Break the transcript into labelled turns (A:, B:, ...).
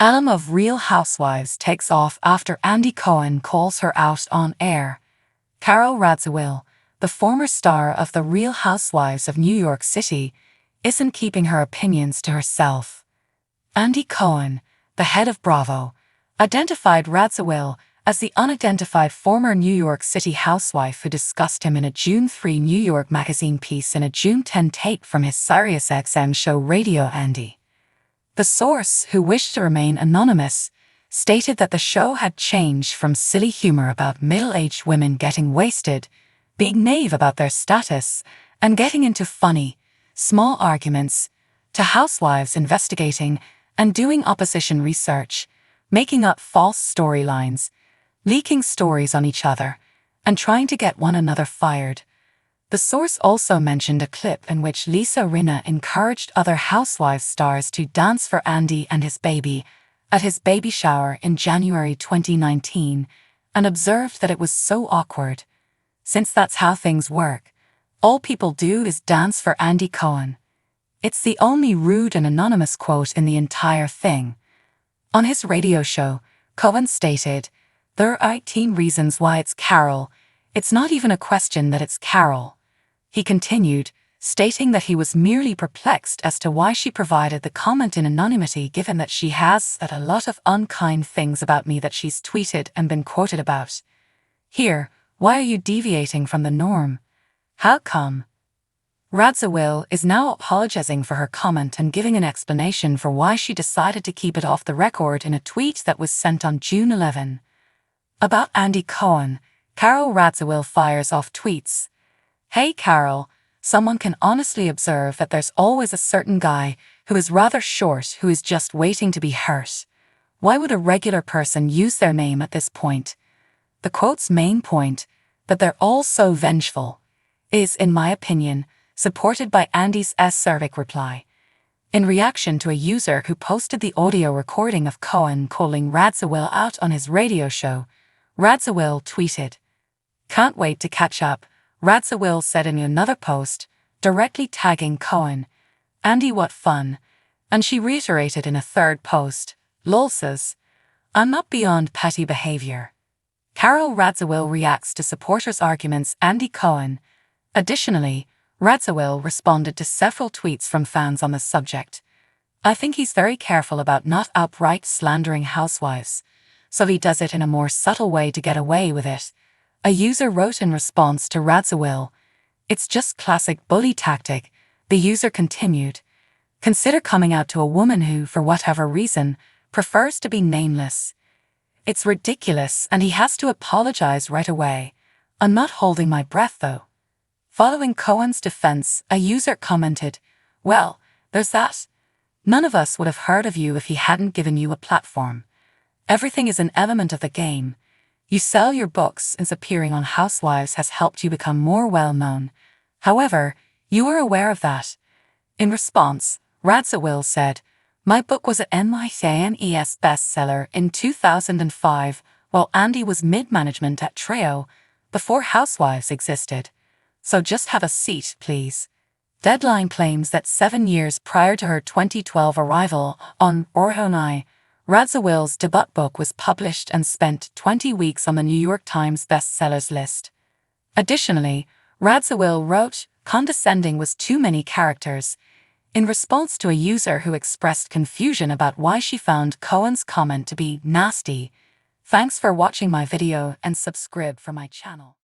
A: Alum of Real Housewives takes off after Andy Cohen calls her out on air. Carole Radziwill, the former star of The Real Housewives of New York City, isn't keeping her opinions to herself. Andy Cohen, the head of Bravo, identified Radziwill as the unidentified former New York City housewife who discussed him in a June 3 New York Magazine piece and a June 10 tape from his SiriusXM show Radio Andy. The source, who wished to remain anonymous, stated that the show had changed from silly humor about middle-aged women getting wasted, being naive about their status, and getting into funny, small arguments, to housewives investigating and doing opposition research, making up false storylines, leaking stories on each other, and trying to get one another fired. The source also mentioned a clip in which Lisa Rinna encouraged other Housewives stars to dance for Andy and his baby at his baby shower in January 2019, and observed that it was so awkward. Since that's how things work, all people do is dance for Andy Cohen. It's the only rude and anonymous quote in the entire thing. On his radio show, Cohen stated, "There are 18 reasons why it's Carole. It's not even a question that it's Carole." He continued, stating that he was merely perplexed as to why she provided the comment in anonymity, given that she has said a lot of unkind things about me that she's tweeted and been quoted about. Here, why are you deviating from the norm? How come? Radziwill is now apologizing for her comment and giving an explanation for why she decided to keep it off the record in a tweet that was sent on June 11. About Andy Cohen, Carole Radziwill fires off tweets. "Hey Carole, someone can honestly observe that there's always a certain guy who is rather short who is just waiting to be hurt. Why would a regular person use their name at this point?" The quote's main point, that they're all so vengeful, is, in my opinion, supported by Andy's acerbic reply. In reaction to a user who posted the audio recording of Cohen calling Radziwill out on his radio show, Radziwill tweeted, "Can't wait to catch up," Radziwill said in another post, directly tagging Cohen, "Andy, what fun," and she reiterated in a third post, "Lolsas, I'm not beyond petty behavior." Carole Radziwill reacts to supporters' arguments Andy Cohen. Additionally, Radziwill responded to several tweets from fans on the subject. "I think he's very careful about not outright slandering housewives, so he does it in a more subtle way to get away with it." A user wrote in response to Radziwill, "It's just classic bully tactic." The user continued, "Consider coming out to a woman who, for whatever reason, prefers to be nameless. It's ridiculous and he has to apologize right away. I'm not holding my breath though." Following Cohen's defense, a user commented, "Well, there's that. None of us would have heard of you if he hadn't given you a platform. Everything is an element of the game. You sell your books, and appearing on Housewives has helped you become more well-known. However, you are aware of that." In response, Radziwill said, "My book was an NYCANES bestseller in 2005, while Andy was mid-management at RHOBH, before Housewives existed. So just have a seat, please." Deadline claims that 7 years prior to her 2012 arrival on RHOBH, Radziwill's debut book was published and spent 20 weeks on the New York Times bestsellers list. Additionally, Radziwill wrote, "Condescending was too many characters," in response to a user who expressed confusion about why she found Cohen's comment to be nasty. Thanks for watching my video and subscribe for my channel.